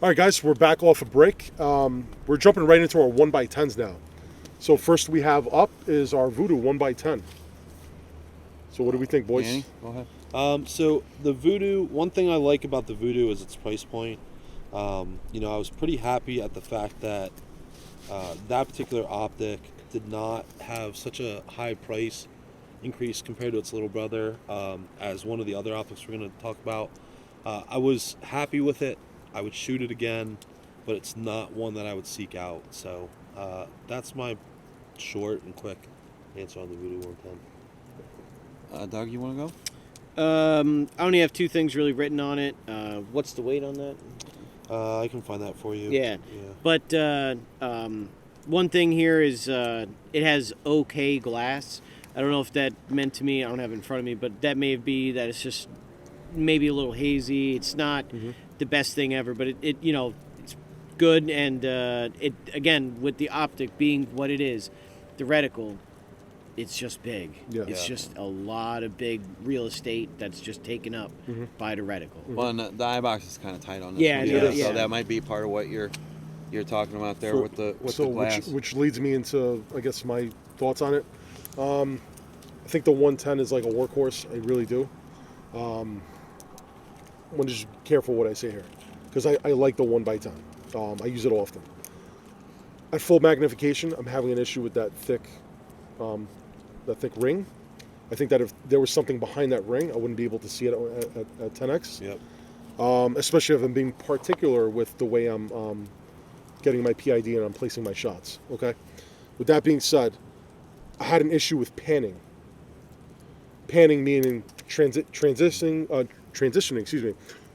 All right, guys, we're back off a break. We're jumping right into our 1x10s now. So first we have up is our Vudu 1x10. So what do we think, boys? Danny, go ahead. So the Vudu, one thing I like about the Vudu is its price point. I was pretty happy at the fact that that particular optic did not have such a high price increase compared to its little brother as one of the other optics we're going to talk about. I was happy with it. I would shoot it again, but it's not one that I would seek out. So that's my short and quick answer on the Vudu 110. Doug, you want to go? I only have two things really written on it. What's the weight on that? I can find that for you. Yeah. But one thing here is it has okay glass. I don't know if that meant to me. I don't have it in front of me, but that may be that it's just maybe a little hazy. It's not the best thing ever, but it it's good. And it again with the optic being what it is, the reticle, it's just big. Yeah. It's just a lot of big real estate that's just taken up by the reticle. Well, and the eye box is kind of tight on this Yeah, one. it is. So Yeah. that might be part of what you're talking about there with the glass. which leads me into, I guess, my thoughts on it. I think the 110 is like a workhorse. I really do. I'm going to just be careful what I say here, because I like the 1x10. I use it often. At full magnification, I'm having an issue with that thick ring. I think that if there was something behind that ring, I wouldn't be able to see it at 10x. Yep. Especially if I'm being particular with the way I'm getting my PID and I'm placing my shots. Okay. With that being said, I had an issue with panning. Panning meaning transitioning,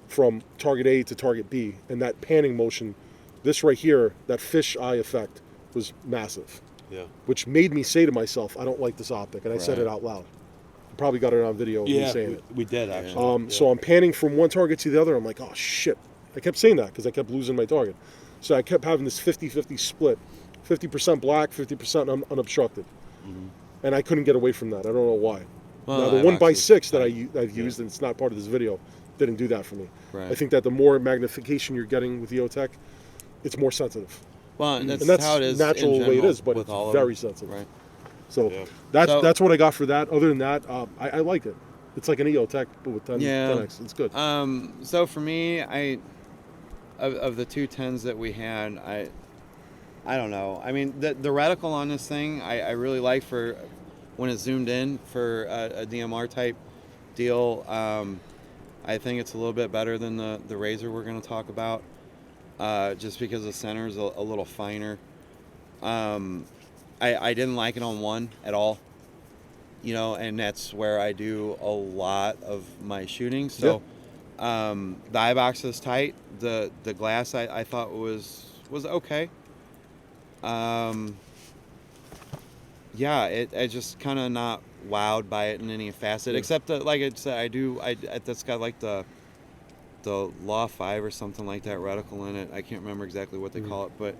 from target A to target B, and that panning motion, this right here, that fish eye effect was massive. Yeah. Which made me say to myself, I don't like this optic, and I said it out loud. You probably got it on video. Me saying it. We did actually. So I'm panning from one target to the other. I'm like, oh shit. I kept saying that because I kept losing my target. So I kept having this 50-50 split, 50% black, 50% unobstructed, and I couldn't get away from that. I don't know why. Well, now the 1x6 that I've used, and it's not part of this video, didn't do that for me. Right. I think that the more magnification you're getting with Eotech, it's more sensitive. Well, and And that's how it is. natural in the way it general is, but with it's all of very them. sensitive. Right. So Yeah. that's what I got for that. Other than that, I like it. It's like an Eotech, but with 10x. It's good. So for me, of the two 10s that we had, I don't know. I mean, the reticle on this thing, I really like for when it's zoomed in for a DMR type deal. I think it's a little bit better than the Razor we're going to talk about, just because the center is a little finer. I didn't like it on one at all, and that's where I do a lot of my shooting. So the eye box is tight. The glass I thought was okay. I just kind of not wowed by it in any facet, except that, like I said, that's got like the Law 5 or something like that reticle in it. I can't remember exactly what they call it, but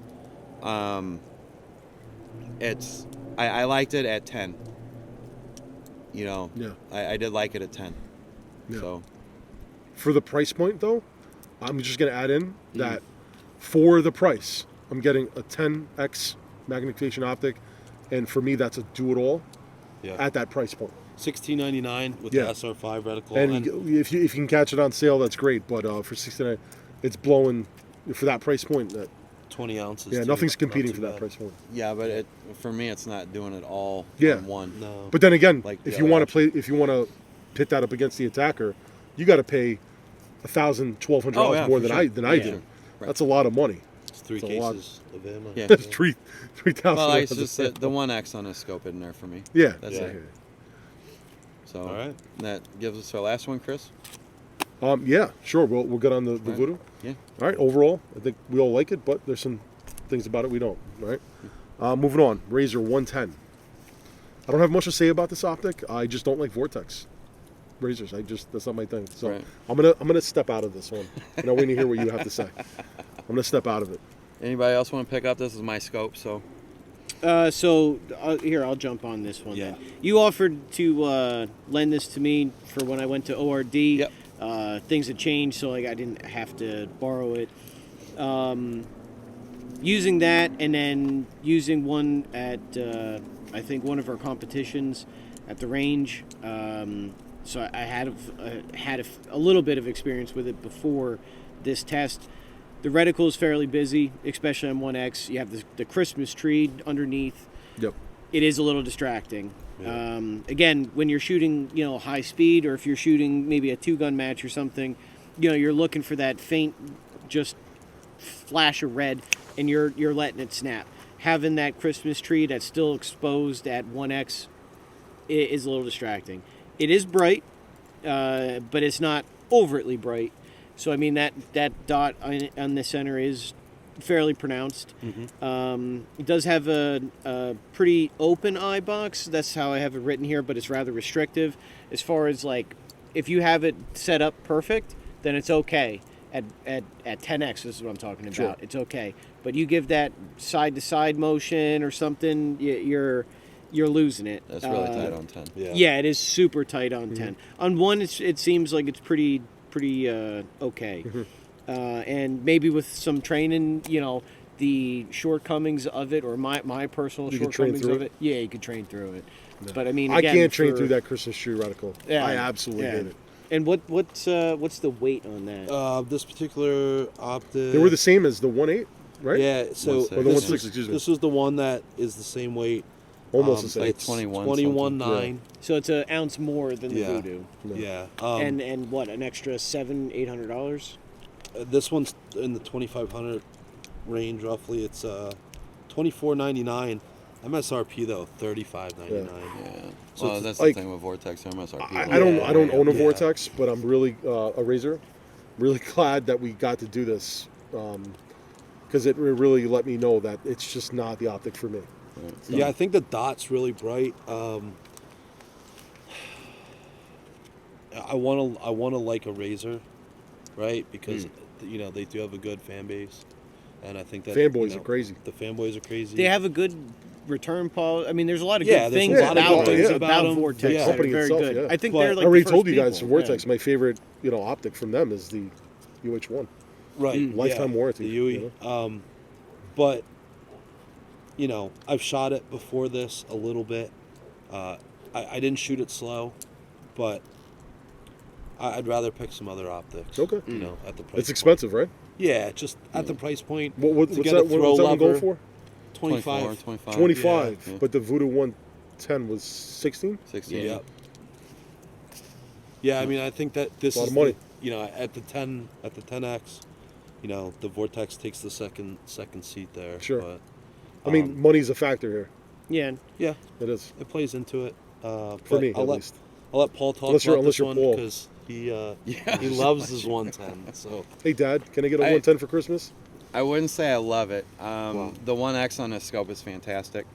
I liked it at 10. I did like it at 10. Yeah. So For the price point, though, I'm just going to add in that for the price, I'm getting a 10x magnification optic, and for me, that's a do-it-all at that price point. $16.99 with the SR5 reticle. And if you can catch it on sale, that's great. But for $69, it's blowing for that price point. 20 ounces. Yeah, nothing's competing for that price point. yeah, but for me, it's not doing it all Yeah. on one. No. But then again, Like if the you other want to pit that up against the attacker, you got to pay $1,000, $1,200 more than I did. Right. That's a lot of money. It's three It's a lot. cases of ammo. Yeah. That's $3,000. Well, it's just the 1X on the scope in there for me. Yeah, That's yeah. it. So All right. that gives us our last one, Chris. Yeah, sure. We'll get on the Right. Vudu. Yeah. All right. Overall, I think we all like it, but there's some things about it we don't. All right. Moving on. Razor 110. I don't have much to say about this optic. I just don't like Vortex razors. That's not my thing. So Right. I'm gonna step out of this one. And I want to hear what you have to say. I'm gonna step out of it. Anybody else want to pick up? This is my scope, so. Here, I'll jump on this one. Yeah. Then. You offered to lend this to me for when I went to ORD. Yep. Things had changed, so I didn't have to borrow it. using that, and then using one at I think one of our competitions at the range. So I had a little bit of experience with it before this test. The reticle is fairly busy, especially on 1X. You have the Christmas tree underneath. Yep. It is a little distracting. Yeah. Again, when you're shooting, high speed, or if you're shooting maybe a 2-gun match or something, you're looking for that faint, just flash of red, and you're letting it snap. Having that Christmas tree that's still exposed at 1X is a little distracting. It is bright, but it's not overtly bright. So I mean that dot on the center is fairly pronounced. It does have a pretty open eye box. That's how I have it written here, but it's rather restrictive. As far as like, if you have it set up perfect, then it's okay. At 10x, this is what I'm talking about. Sure. It's okay. But you give that side to side motion or something, you're losing it. That's really tight on 10. Yeah, it is super tight on 10. On 1, it seems like it's pretty okay. And maybe with some training, the shortcomings of it, or my personal You could train shortcomings through of it? it. Yeah, you could train through it. But I mean, I again, can't train through that Christmas tree reticle. Yeah, I absolutely hate it. And what's the weight on that? This particular optic. They were the same as the 1.8, right? Yeah, so 1.6. Or the this 1.6, is, excuse me. this is the one that is the same weight. Almost the same. like It's 21 21.9. So it's an ounce more than the Yeah. Vudu. Yeah. And what, an extra $700-800? This one's in the 2,500 range roughly. It's $24.99. MSRP though $35.99. Yeah. So Well, it's that's like- the thing with Vortex. MSRP. I don't own a Yeah. Vortex, but I'm really a Razor. Really glad that we got to do this, because it really let me know that it's just not the optic for me. Yeah, I think the dot's really bright. I want to like a Razor, right? Because they do have a good fan base, and I think that Fanboys are crazy. The fanboys are crazy. They have a good return policy. I mean, there's a lot of Yeah, good there's things a lot of about good things about them. Vortex. Yeah. that are Company very itself, good. yeah. I think But they're I like already the told first you guys, people. Vortex. My favorite, optic from them is the UH1. right Lifetime warranty, The UE. you But I've shot it before this a little bit. I didn't shoot it slow, but I'd rather pick some other optics. Okay. At the price. It's expensive, right? Point. Yeah, just at the price point. What's to get that? a throw What's that one going lever, for? 25. 25. 25. Yeah. But the Vudu 110 was 16. 16. Yep. Yeah, I mean, I think that this A lot is of money. at the 10x, the Vortex takes the second seat there. Sure. But, I mean, money's a factor here. Yeah. yeah, It is it plays into it. for But me, I'll at let least. I'll let Paul talk Unless you're- about this unless you're one Paul. because he loves his 110. So Hey, Dad, can I get a I- 110 for Christmas? I wouldn't say I love it. Wow. The 1X on the scope is fantastic.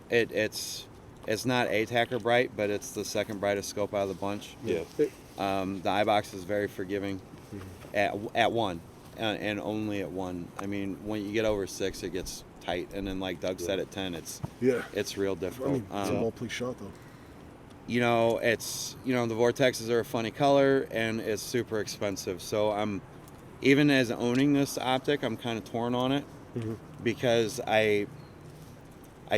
It's not A-Tacker bright, but it's the second brightest scope out of the bunch. yeah, The eye box is very forgiving at 1, and only at 1. I mean, when you get over 6, it gets tight, and then like Doug said, at 10, Yeah. it's real I difficult. mean, it's a well-placed shot, though. It's the Vortexes are a funny color, and it's super expensive. So I'm, even as owning this optic, I'm kind of torn on it because I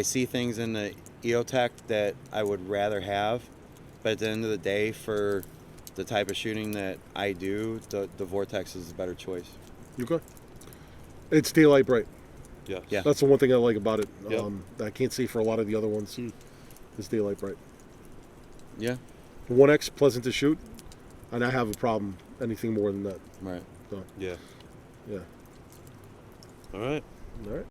see things in the Eotech that I would rather have, but at the end of the day, for the type of shooting that I do, the Vortex is a better choice. Okay. It's daylight bright. yeah, Yeah. That's the one thing I like about it. Yep. That I can't say for a lot of the other ones. It's daylight bright. Yeah, 1X, pleasant to shoot, and I have a problem anything more than that. right. So, yeah. yeah. All right. All right.